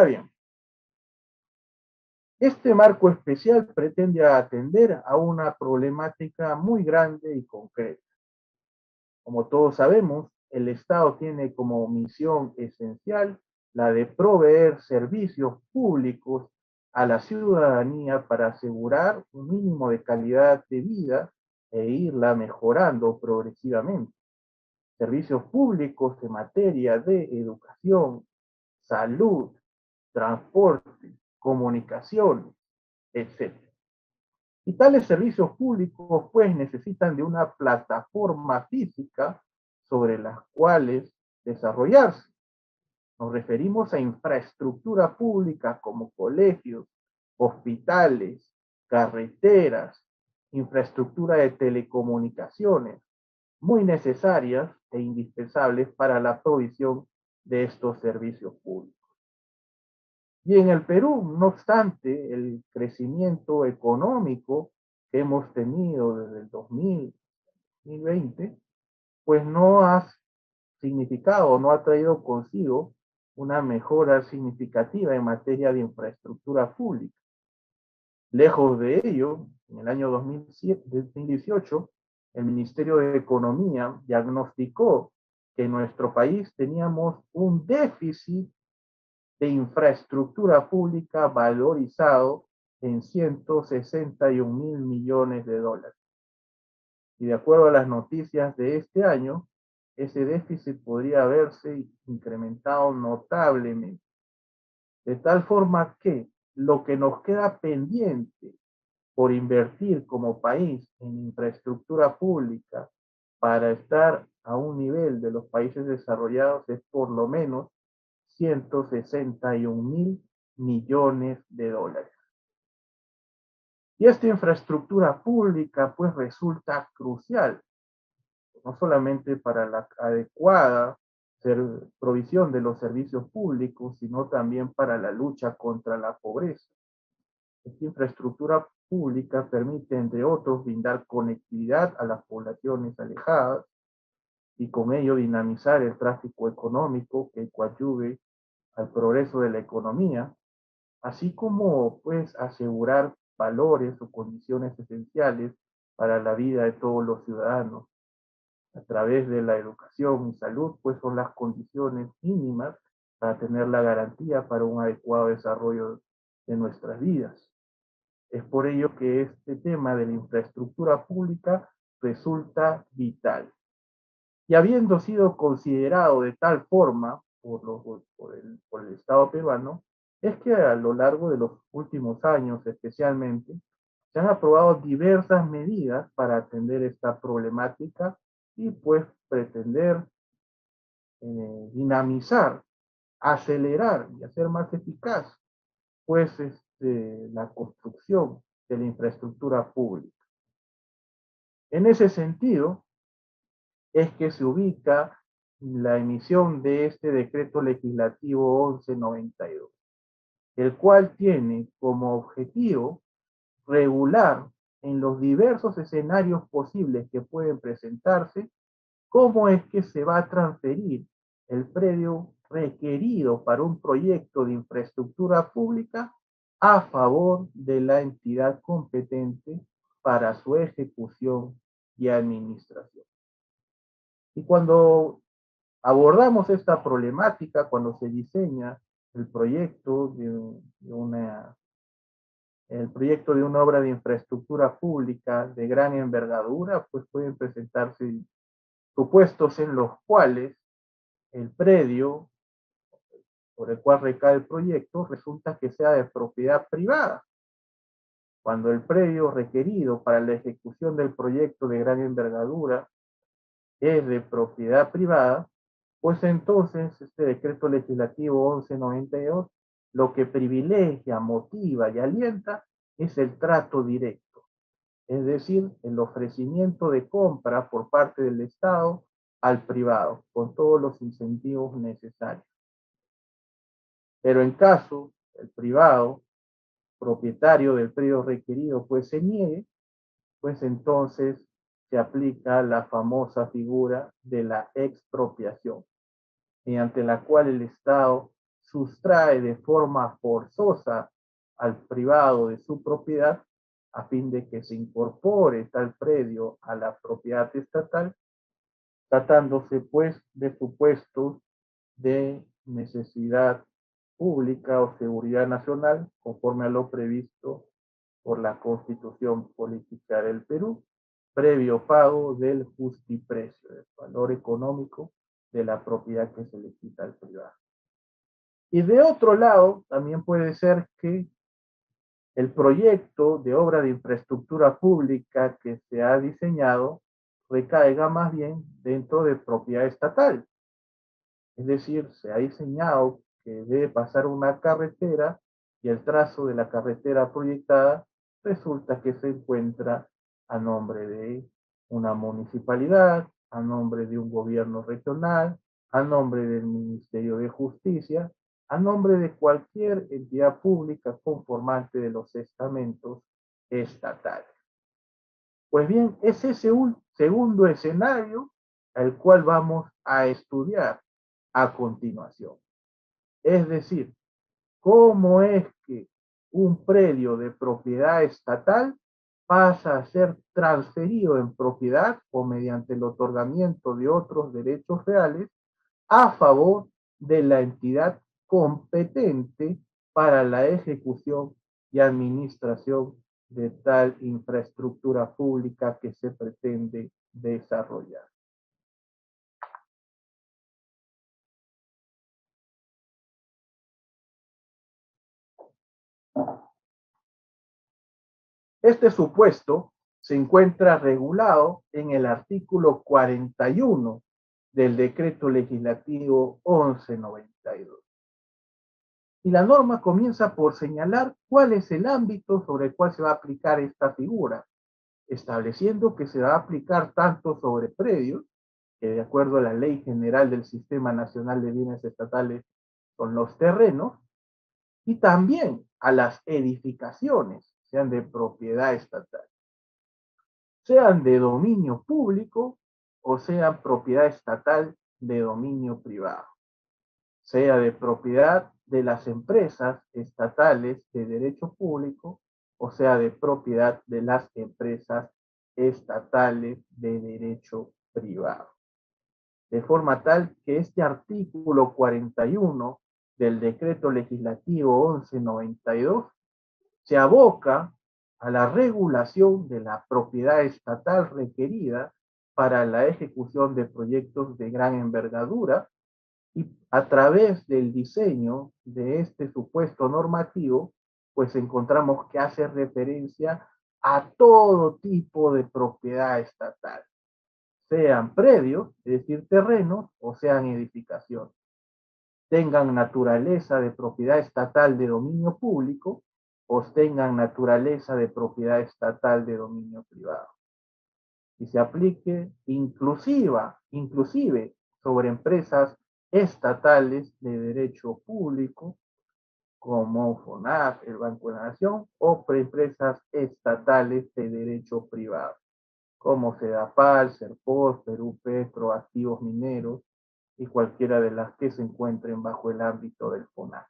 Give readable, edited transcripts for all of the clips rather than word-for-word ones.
Ahora bien, este marco especial pretende atender a una problemática muy grande y concreta. Como todos sabemos, el Estado tiene como misión esencial la de proveer servicios públicos a la ciudadanía para asegurar un mínimo de calidad de vida e irla mejorando progresivamente. Servicios públicos en materia de educación, salud, transporte, comunicaciones, etcétera. Y tales servicios públicos pues necesitan de una plataforma física sobre las cuales desarrollarse. Nos referimos a infraestructura pública como colegios, hospitales, carreteras, infraestructura de telecomunicaciones, muy necesarias e indispensables para la provisión de estos servicios públicos. Y en el Perú, no obstante, el crecimiento económico que hemos tenido desde el 2020, pues no ha significado, no ha traído consigo una mejora significativa en materia de infraestructura pública. Lejos de ello, en el año 2018, el Ministerio de Economía diagnosticó que en nuestro país teníamos un déficit de infraestructura pública valorizado en 161 mil millones de dólares. Y de acuerdo a las noticias de este año, ese déficit podría haberse incrementado notablemente. De tal forma que lo que nos queda pendiente por invertir como país en infraestructura pública para estar a un nivel de los países desarrollados es por lo menos 161 mil millones de dólares. Y esta infraestructura pública pues resulta crucial, no solamente para la adecuada provisión de los servicios públicos, sino también para la lucha contra la pobreza. Esta infraestructura pública permite, entre otros, brindar conectividad a las poblaciones alejadas y con ello dinamizar el tráfico económico que coadyuve al progreso de la economía, así como pues asegurar valores o condiciones esenciales para la vida de todos los ciudadanos. A través de la educación y salud, pues son las condiciones mínimas para tener la garantía para un adecuado desarrollo de nuestras vidas. Es por ello que este tema de la infraestructura pública resulta vital. Y habiendo sido considerado de tal forma por el Estado peruano, es que a lo largo de los últimos años especialmente, se han aprobado diversas medidas para atender esta problemática y pues pretender dinamizar, acelerar y hacer más eficaz pues la construcción de la infraestructura pública. En ese sentido, es que se ubica la emisión de este decreto legislativo 1192, el cual tiene como objetivo regular en los diversos escenarios posibles que pueden presentarse cómo es que se va a transferir el predio requerido para un proyecto de infraestructura pública a favor de la entidad competente para su ejecución y administración. Y cuando abordamos esta problemática, cuando se diseña el proyecto el proyecto de una obra de infraestructura pública de gran envergadura, pues pueden presentarse supuestos en los cuales el predio por el cual recae el proyecto resulta que sea de propiedad privada. Cuando el predio requerido para la ejecución del proyecto de gran envergadura es de propiedad privada, pues entonces este decreto legislativo 1192 lo que privilegia, motiva y alienta es el trato directo, es decir, el ofrecimiento de compra por parte del Estado al privado, con todos los incentivos necesarios. Pero en caso el privado, propietario del predio requerido, pues se niegue, pues entonces se aplica la famosa figura de la expropiación, mediante la cual el Estado sustrae de forma forzosa al privado de su propiedad a fin de que se incorpore tal predio a la propiedad estatal, tratándose pues de supuestos de necesidad pública o seguridad nacional conforme a lo previsto por la Constitución Política del Perú, previo pago del justiprecio, del valor económico de la propiedad que se le quita al privado. Y de otro lado, también puede ser que el proyecto de obra de infraestructura pública que se ha diseñado recaiga más bien dentro de propiedad estatal. Es decir, se ha diseñado que debe pasar una carretera y el trazo de la carretera proyectada resulta que se encuentra a nombre de una municipalidad, a nombre de un gobierno regional, a nombre del Ministerio de Justicia, a nombre de cualquier entidad pública conformante de los estamentos estatales. Pues bien, es ese un segundo escenario al cual vamos a estudiar a continuación. Es decir, cómo es que un predio de propiedad estatal pasa a ser transferido en propiedad o mediante el otorgamiento de otros derechos reales a favor de la entidad competente para la ejecución y administración de tal infraestructura pública que se pretende desarrollar. Este supuesto se encuentra regulado en el artículo 41 del Decreto Legislativo 1192. Y la norma comienza por señalar cuál es el ámbito sobre el cual se va a aplicar esta figura, estableciendo que se va a aplicar tanto sobre predios, que de acuerdo a la Ley General del Sistema Nacional de Bienes Estatales son los terrenos, y también a las edificaciones, sean de propiedad estatal, sean de dominio público o sean propiedad estatal de dominio privado, sea de propiedad de las empresas estatales de derecho público o sea de propiedad de las empresas estatales de derecho privado. De forma tal que este artículo 41 del Decreto Legislativo 1192 se aboca a la regulación de la propiedad estatal requerida para la ejecución de proyectos de gran envergadura y a través del diseño de este supuesto normativo, pues encontramos que hace referencia a todo tipo de propiedad estatal, sean predios, es decir, terrenos, o sean edificaciones, tengan naturaleza de propiedad estatal de dominio público o tengan naturaleza de propiedad estatal de dominio privado. Y se aplique inclusive sobre empresas estatales de derecho público, como FONAC, el Banco de la Nación, o empresas estatales de derecho privado, como Sedapal, Serpos, Perú Petro, Activos Mineros, y cualquiera de las que se encuentren bajo el ámbito del FONAC.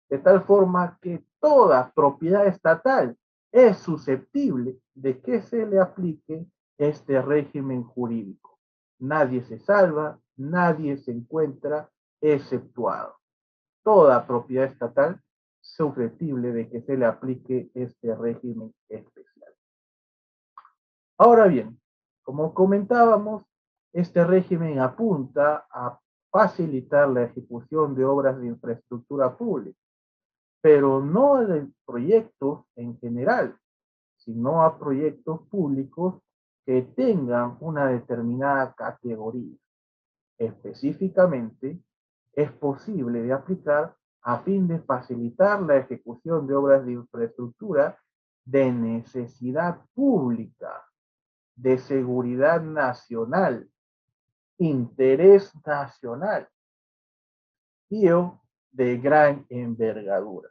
De tal forma que toda propiedad estatal es susceptible de que se le aplique este régimen jurídico. Nadie se salva, nadie se encuentra exceptuado. Toda propiedad estatal es susceptible de que se le aplique este régimen especial. Ahora bien, como comentábamos, este régimen apunta a facilitar la ejecución de obras de infraestructura pública, pero no de proyectos en general, sino a proyectos públicos que tengan una determinada categoría. Específicamente, es posible de aplicar a fin de facilitar la ejecución de obras de infraestructura de necesidad pública, de seguridad nacional, interés nacional y o de gran envergadura.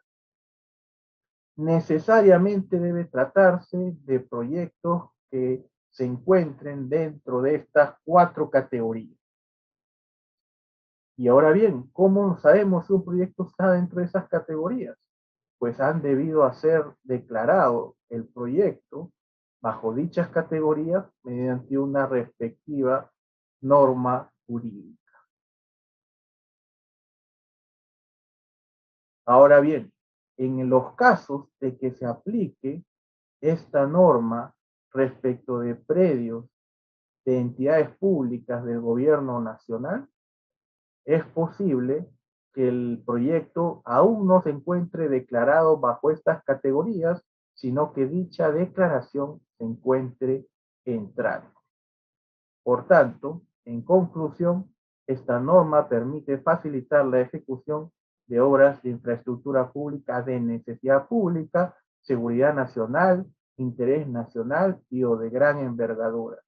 Necesariamente debe tratarse de proyectos que se encuentren dentro de estas 4 categorías. Y ahora bien, ¿cómo sabemos si un proyecto está dentro de esas categorías? Pues han debido a ser declarado el proyecto bajo dichas categorías mediante una respectiva norma jurídica. Ahora bien, en los casos de que se aplique esta norma respecto de predios de entidades públicas del gobierno nacional, es posible que el proyecto aún no se encuentre declarado bajo estas categorías, sino que dicha declaración se encuentre en trámite. Por tanto, en conclusión, esta norma permite facilitar la ejecución de obras de infraestructura pública de necesidad pública, seguridad nacional, interés nacional y o de gran envergadura,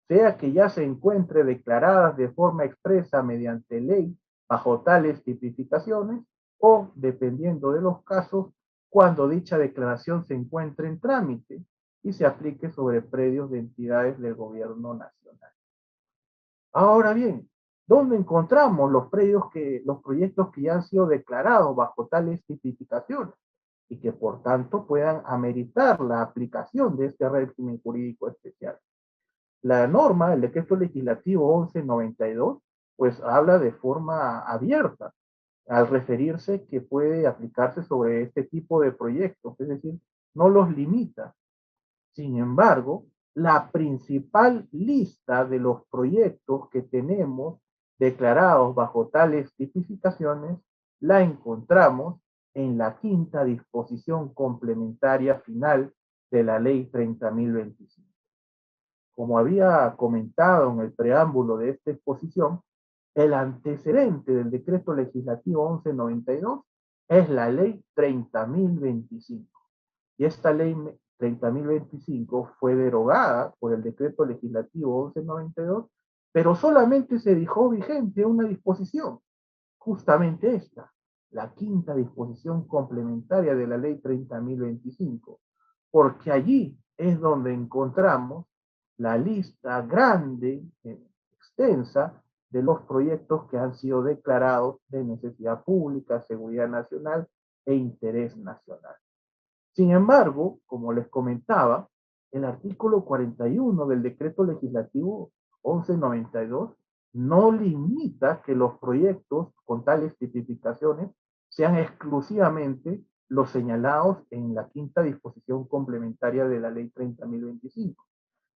sea que ya se encuentre declaradas de forma expresa mediante ley bajo tales tipificaciones o, dependiendo de los casos, cuando dicha declaración se encuentre en trámite y se aplique sobre predios de entidades del gobierno nacional. Ahora bien, ¿dónde encontramos los proyectos que ya han sido declarados bajo tales tipificaciones y que por tanto puedan ameritar la aplicación de este régimen jurídico especial? La norma, el decreto legislativo 1192, pues habla de forma abierta al referirse que puede aplicarse sobre este tipo de proyectos, es decir, no los limita. Sin embargo, la principal lista de los proyectos que tenemos declarados bajo tales tipificaciones la encontramos en la quinta disposición complementaria final de la Ley 30.025. Como había comentado en el preámbulo de esta exposición, el antecedente del decreto legislativo 1192 es la Ley 30.025. Y esta ley 30.025 fue derogada por el decreto legislativo 1192, pero solamente se dejó vigente una disposición, justamente esta, la quinta disposición complementaria de la ley 30.025, porque allí es donde encontramos la lista grande, extensa, de los proyectos que han sido declarados de necesidad pública, seguridad nacional e interés nacional. Sin embargo, como les comentaba, el artículo 41 del decreto legislativo 1192 no limita que los proyectos con tales tipificaciones sean exclusivamente los señalados en la quinta disposición complementaria de la ley 30.025.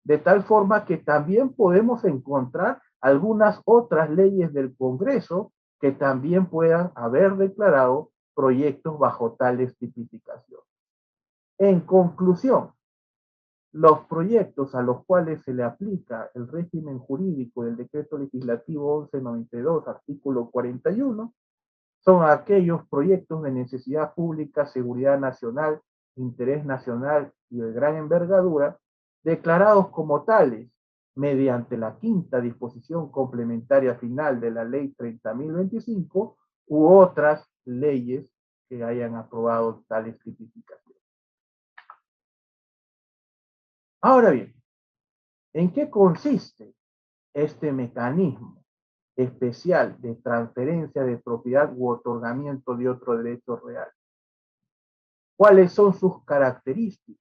De tal forma que también podemos encontrar algunas otras leyes del Congreso que también puedan haber declarado proyectos bajo tales tipificaciones. En conclusión, los proyectos a los cuales se le aplica el régimen jurídico del decreto legislativo 1192, artículo 41, son aquellos proyectos de necesidad pública, seguridad nacional, interés nacional y de gran envergadura, declarados como tales mediante la quinta disposición complementaria final de la ley 30.025 u otras leyes que hayan aprobado tales tipificaciones. Ahora bien, ¿en qué consiste este mecanismo especial de transferencia de propiedad u otorgamiento de otro derecho real? ¿Cuáles son sus características?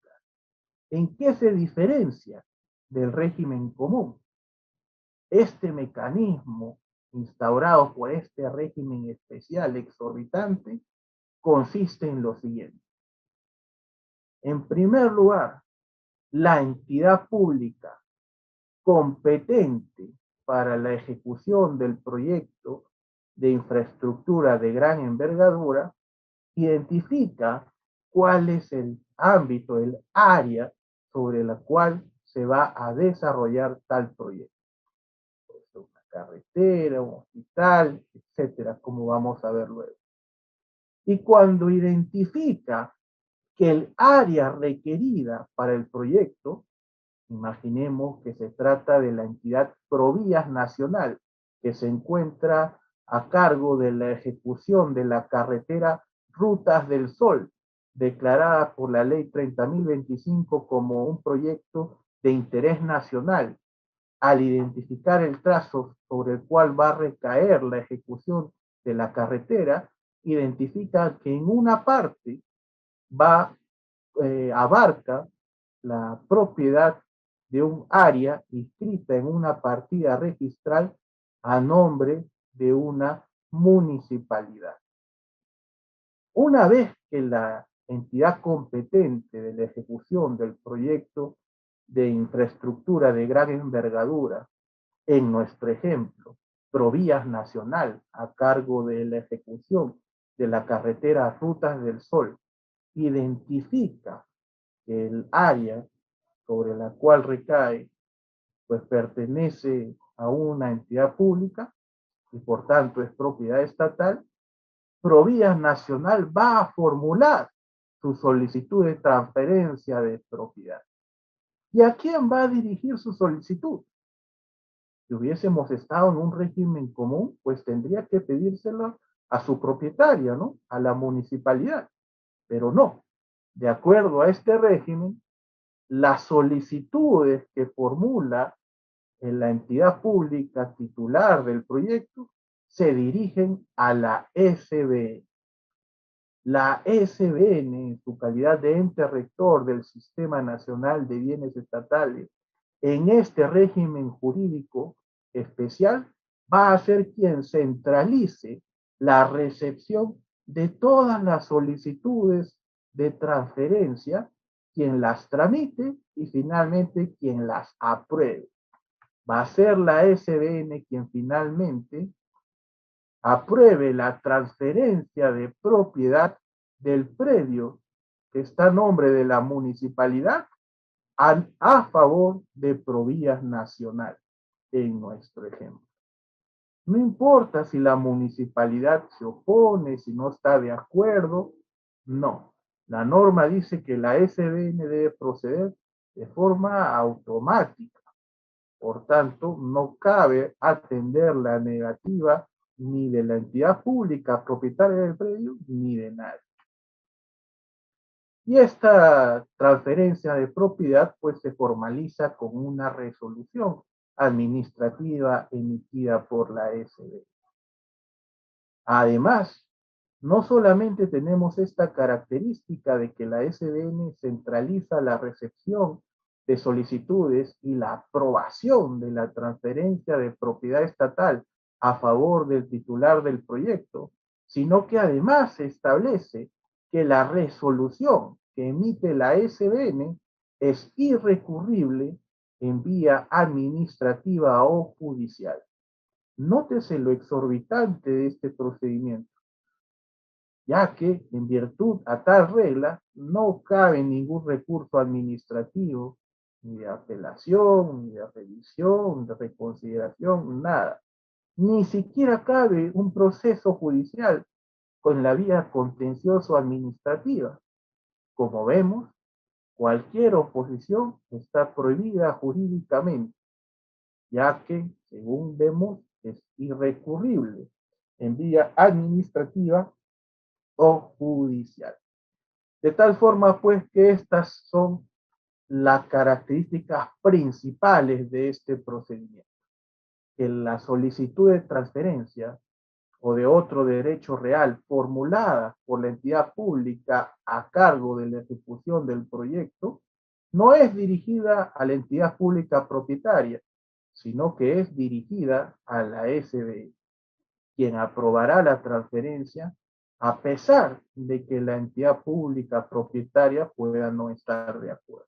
¿En qué se diferencia del régimen común? Este mecanismo instaurado por este régimen especial exorbitante consiste en lo siguiente. En primer lugar, la entidad pública competente para la ejecución del proyecto de infraestructura de gran envergadura, identifica cuál es el ámbito, el área sobre la cual se va a desarrollar tal proyecto. Puede ser una carretera, un hospital, etcétera, como vamos a ver luego. Y cuando identifica que el área requerida para el proyecto, imaginemos que se trata de la entidad Provías Nacional, que se encuentra a cargo de la ejecución de la carretera Rutas del Sol, declarada por la ley 30.025 como un proyecto de interés nacional, al identificar el trazo sobre el cual va a recaer la ejecución de la carretera, identifica que en una parte va, abarca la propiedad de un área inscrita en una partida registral a nombre de una municipalidad. Una vez que la entidad competente de la ejecución del proyecto de infraestructura de gran envergadura, en nuestro ejemplo, Provías Nacional, a cargo de la ejecución de la carretera Rutas del Sol, identifica que el área sobre la cual recae, pues pertenece a una entidad pública y por tanto es propiedad estatal, Provías Nacional va a formular su solicitud de transferencia de propiedad. ¿Y a quién va a dirigir su solicitud? Si hubiésemos estado en un régimen común, pues tendría que pedírselo a su propietaria, ¿no? A la municipalidad. Pero no. De acuerdo a este régimen, las solicitudes que formula en la entidad pública titular del proyecto se dirigen a la SBN. La SBN, en su calidad de ente rector del Sistema Nacional de Bienes Estatales, en este régimen jurídico especial, va a ser quien centralice la recepción de todas las solicitudes de transferencia, quien las tramite y finalmente quien las apruebe. Va a ser la SBN quien finalmente apruebe la transferencia de propiedad del predio que está a nombre de la municipalidad a favor de Provías Nacional, en nuestro ejemplo. No importa si la municipalidad se opone, si no está de acuerdo, no. La norma dice que la SBN debe proceder de forma automática. Por tanto, no cabe atender la negativa ni de la entidad pública propietaria del predio, ni de nadie. Y esta transferencia de propiedad pues se formaliza con una resolución administrativa emitida por la SB. Además, no solamente tenemos esta característica de que la SBN centraliza la recepción de solicitudes y la aprobación de la transferencia de propiedad estatal a favor del titular del proyecto, sino que además se establece que la resolución que emite la SBN es irrecurrible en vía administrativa o judicial. Nótese lo exorbitante de este procedimiento, ya que en virtud a tal regla no cabe ningún recurso administrativo, ni de apelación, ni de revisión, de reconsideración, nada. Ni siquiera cabe un proceso judicial con la vía contencioso administrativa. Como vemos, cualquier oposición está prohibida jurídicamente, ya que, según vemos, es irrecurrible en vía administrativa o judicial. De tal forma, pues, que estas son las características principales de este procedimiento. Que la solicitud de transferencia o de otro derecho real formulada por la entidad pública a cargo de la ejecución del proyecto no es dirigida a la entidad pública propietaria, sino que es dirigida a la SB, quien aprobará la transferencia a pesar de que la entidad pública propietaria pueda no estar de acuerdo.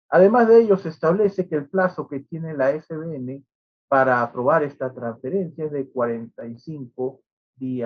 Además de ello, se establece que el plazo que tiene la SBN para aprobar esta transferencia es de 45 días.